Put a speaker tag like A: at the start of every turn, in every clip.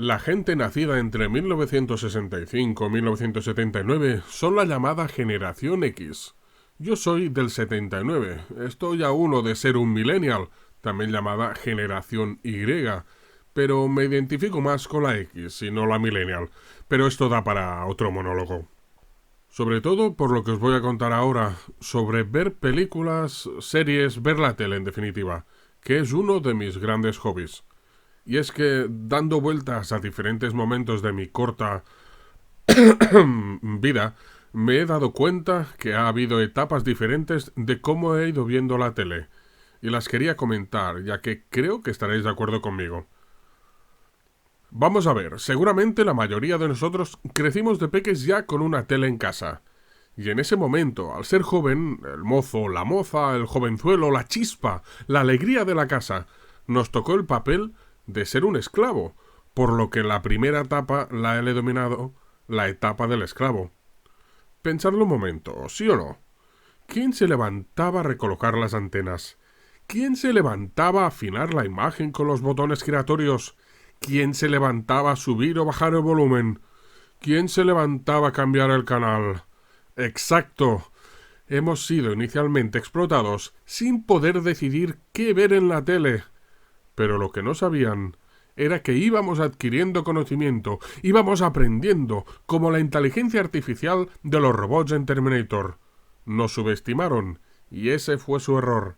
A: La gente nacida entre 1965 y 1979 son la llamada Generación X. Yo soy del 79, estoy a uno de ser un millennial, también llamada Generación Y, pero me identifico más con la X y no la millennial, pero esto da para otro monólogo. Sobre todo por lo que os voy a contar ahora, sobre ver películas, series, ver la tele en definitiva, que es uno de mis grandes hobbies. Y es que, dando vueltas a diferentes momentos de mi corta vida, me he dado cuenta que ha habido etapas diferentes de cómo he ido viendo la tele. Y las quería comentar, ya que creo que estaréis de acuerdo conmigo. Vamos a ver, seguramente la mayoría de nosotros crecimos de peques ya con una tele en casa. Y en ese momento, al ser joven, el mozo, la moza, el jovenzuelo, la chispa, la alegría de la casa, nos tocó el papel de ser un esclavo, por lo que la primera etapa la he denominado la etapa del esclavo. Pensadlo un momento, ¿sí o no? ¿Quién se levantaba a recolocar las antenas? ¿Quién se levantaba a afinar la imagen con los botones giratorios? ¿Quién se levantaba a subir o bajar el volumen? ¿Quién se levantaba a cambiar el canal? Exacto. Hemos sido inicialmente explotados sin poder decidir qué ver en la tele. Pero lo que no sabían era que íbamos adquiriendo conocimiento, íbamos aprendiendo, como la inteligencia artificial de los robots en Terminator. Nos subestimaron, y ese fue su error.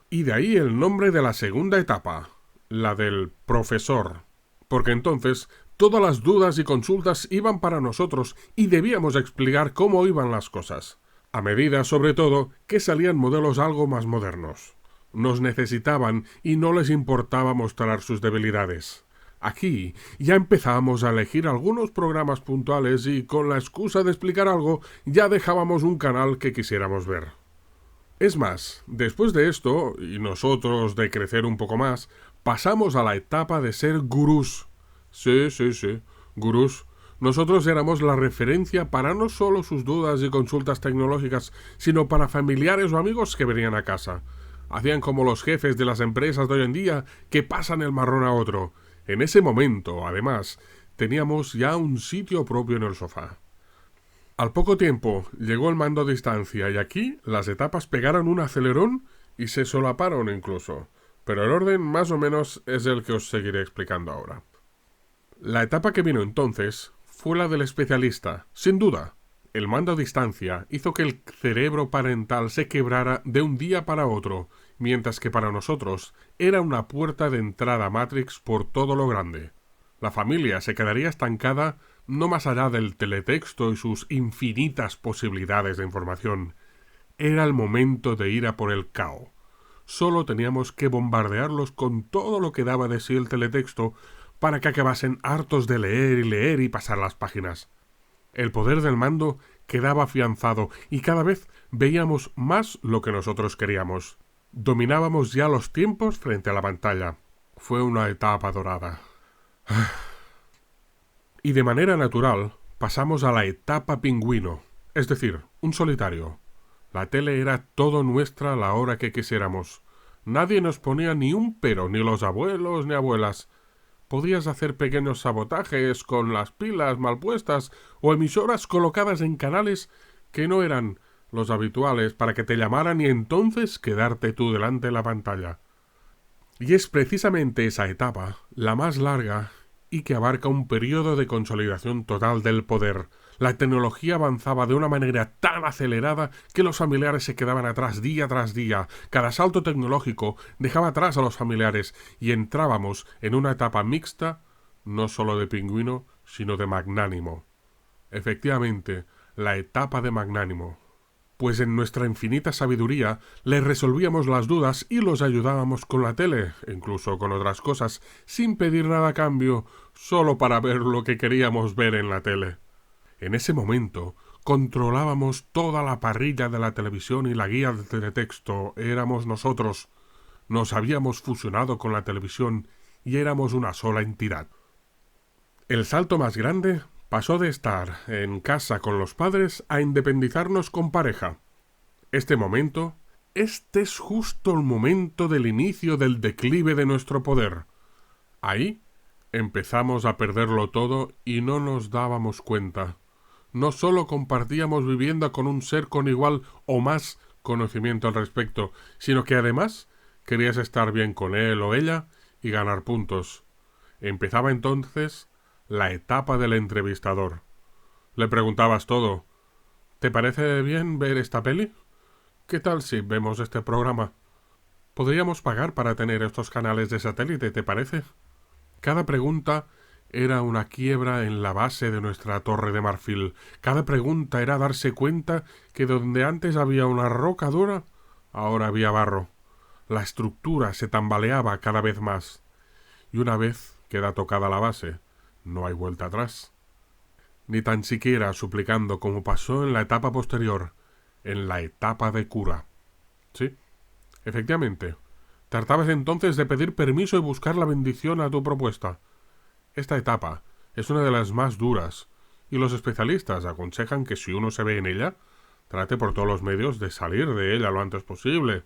A: Y de ahí el nombre de la segunda etapa, la del profesor. Porque entonces todas las dudas y consultas iban para nosotros y debíamos explicar cómo iban las cosas. A medida, sobre todo, que salían modelos algo más modernos. Nos necesitaban y no les importaba mostrar sus debilidades. Aquí ya empezábamos a elegir algunos programas puntuales y, con la excusa de explicar algo, ya dejábamos un canal que quisiéramos ver. Es más, después de esto, y nosotros de crecer un poco más, pasamos a la etapa de ser gurús. Sí, gurús. Nosotros éramos la referencia para no solo sus dudas y consultas tecnológicas, sino para familiares o amigos que venían a casa. Hacían como los jefes de las empresas de hoy en día, que pasan el marrón a otro. En ese momento, además, teníamos ya un sitio propio en el sofá. Al poco tiempo llegó el mando a distancia y aquí las etapas pegaron un acelerón y se solaparon incluso. Pero el orden más o menos es el que os seguiré explicando ahora. La etapa que vino entonces fue la del especialista, sin duda. El mando a distancia hizo que el cerebro parental se quebrara de un día para otro, mientras que para nosotros era una puerta de entrada a Matrix por todo lo grande. La familia se quedaría estancada no más allá del teletexto y sus infinitas posibilidades de información. Era el momento de ir a por el cao. Solo teníamos que bombardearlos con todo lo que daba de sí el teletexto para que acabasen hartos de leer y pasar las páginas. El poder del mando quedaba afianzado y cada vez veíamos más lo que nosotros queríamos. Dominábamos ya los tiempos frente a la pantalla. Fue una etapa dorada. Y de manera natural pasamos a la etapa pingüino, es decir, un solitario. La tele era todo nuestra a la hora que quisiéramos. Nadie nos ponía ni un pero, ni los abuelos ni abuelas. Podías hacer pequeños sabotajes con las pilas mal puestas o emisoras colocadas en canales que no eran los habituales para que te llamaran y entonces quedarte tú delante de la pantalla. Y es precisamente esa etapa, la más larga, y que abarca un periodo de consolidación total del poder. La tecnología avanzaba de una manera tan acelerada que los familiares se quedaban atrás día tras día. Cada salto tecnológico dejaba atrás a los familiares y entrábamos en una etapa mixta, no solo de pingüino, sino de magnánimo. Efectivamente, la etapa de magnánimo. Pues en nuestra infinita sabiduría les resolvíamos las dudas y los ayudábamos con la tele, incluso con otras cosas, sin pedir nada a cambio, solo para ver lo que queríamos ver en la tele. En ese momento controlábamos toda la parrilla de la televisión y la guía de teletexto éramos nosotros. Nos habíamos fusionado con la televisión y éramos una sola entidad. El salto más grande pasó de estar en casa con los padres a independizarnos con pareja. Este es justo el momento del inicio del declive de nuestro poder. Ahí Empezamos a perderlo todo y no nos dábamos cuenta. No solo compartíamos vivienda con un ser con igual o más conocimiento al respecto, sino que además querías estar bien con él o ella y ganar puntos. Empezaba entonces la etapa del entrevistador. Le preguntabas todo. ¿Te parece bien ver esta peli? ¿Qué tal si vemos este programa? Podríamos pagar para tener estos canales de satélite, ¿te parece? Cada pregunta era una quiebra en la base de nuestra torre de marfil. Cada pregunta era darse cuenta que donde antes había una roca dura, ahora había barro. La estructura se tambaleaba cada vez más. Y una vez queda tocada la base, no hay vuelta atrás. Ni tan siquiera suplicando como pasó en la etapa posterior, en la etapa de cura. Sí, efectivamente. Tratabas entonces de pedir permiso y buscar la bendición a tu propuesta. Esta etapa es una de las más duras, y los especialistas aconsejan que si uno se ve en ella, trate por todos los medios de salir de ella lo antes posible,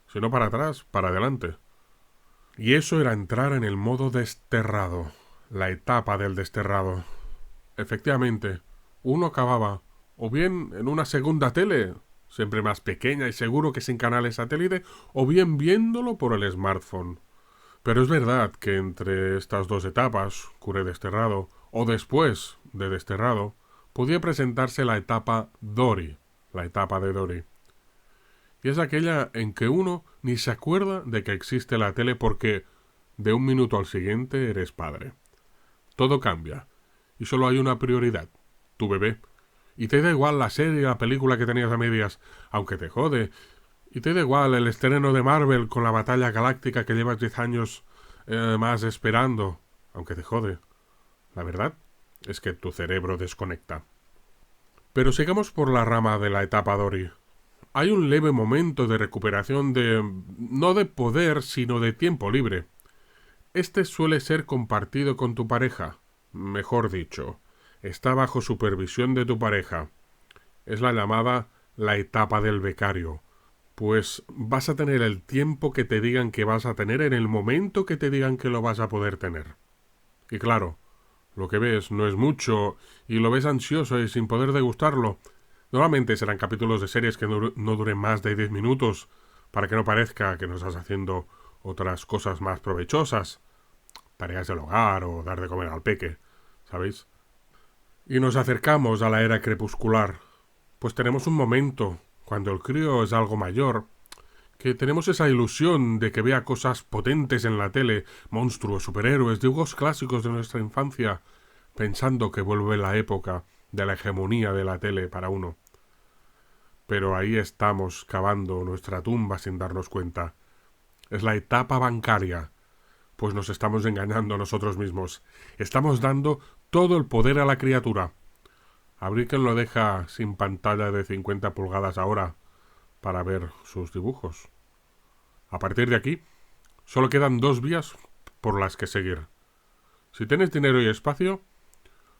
A: si no para atrás, para adelante. Y eso era entrar en el modo desterrado, la etapa del desterrado. Efectivamente, uno acababa o bien en una segunda tele, siempre más pequeña y seguro que sin canales satélite, o bien viéndolo por el smartphone. Pero es verdad que entre estas dos etapas, cura y desterrado, o después de desterrado, podía presentarse la etapa Dory, la etapa de Dory. Y es aquella en que uno ni se acuerda de que existe la tele porque de un minuto al siguiente eres padre. Todo cambia, y solo hay una prioridad, tu bebé. Y te da igual la serie o la película que tenías a medias, aunque te jode. Y te da igual el estreno de Marvel con la batalla galáctica que llevas 10 años más esperando, aunque te jode. La verdad es que tu cerebro desconecta. Pero sigamos por la rama de la etapa Dory. Hay un leve momento de recuperación no de poder, sino de tiempo libre. Este suele ser compartido con tu pareja. Mejor dicho, está bajo supervisión de tu pareja. Es la llamada la etapa del becario. Pues vas a tener el tiempo que te digan que vas a tener en el momento que te digan que lo vas a poder tener. Y claro, lo que ves no es mucho y lo ves ansioso y sin poder degustarlo. Normalmente serán capítulos de series que no duren más de 10 minutos para que no parezca que no estás haciendo otras cosas más provechosas, tareas del hogar o dar de comer al peque, ¿sabéis? Y nos acercamos a la era crepuscular, pues tenemos un momento, cuando el crío es algo mayor, que tenemos esa ilusión de que vea cosas potentes en la tele, monstruos, superhéroes, dibujos clásicos de nuestra infancia, pensando que vuelve la época de la hegemonía de la tele para uno. Pero ahí estamos cavando nuestra tumba sin darnos cuenta. Es la etapa bancaria, pues nos estamos engañando a nosotros mismos. Estamos dando todo el poder a la criatura. Habría quien lo deja sin pantalla de 50 pulgadas ahora para ver sus dibujos. A partir de aquí, solo quedan dos vías por las que seguir. Si tienes dinero y espacio,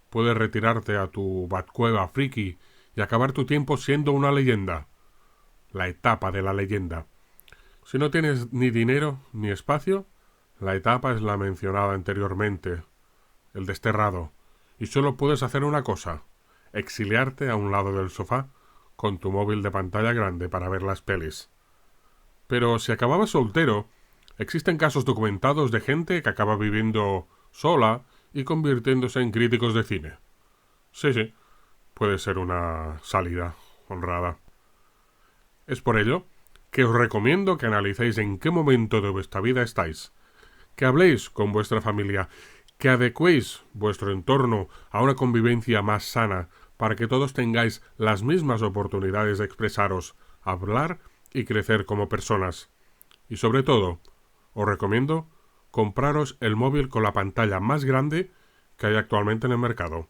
A: puedes retirarte a tu Batcueva friki y acabar tu tiempo siendo una leyenda. La etapa de la leyenda. Si no tienes ni dinero ni espacio, la etapa es la mencionada anteriormente, el desterrado, y solo puedes hacer una cosa: exiliarte a un lado del sofá con tu móvil de pantalla grande para ver las pelis. Pero si acababas soltero, existen casos documentados de gente que acaba viviendo sola y convirtiéndose en críticos de cine. Sí, puede ser una salida honrada. Es por ello que os recomiendo que analicéis en qué momento de vuestra vida estáis, que habléis con vuestra familia, que adecuéis vuestro entorno a una convivencia más sana para que todos tengáis las mismas oportunidades de expresaros, hablar y crecer como personas. Y sobre todo, os recomiendo compraros el móvil con la pantalla más grande que hay actualmente en el mercado.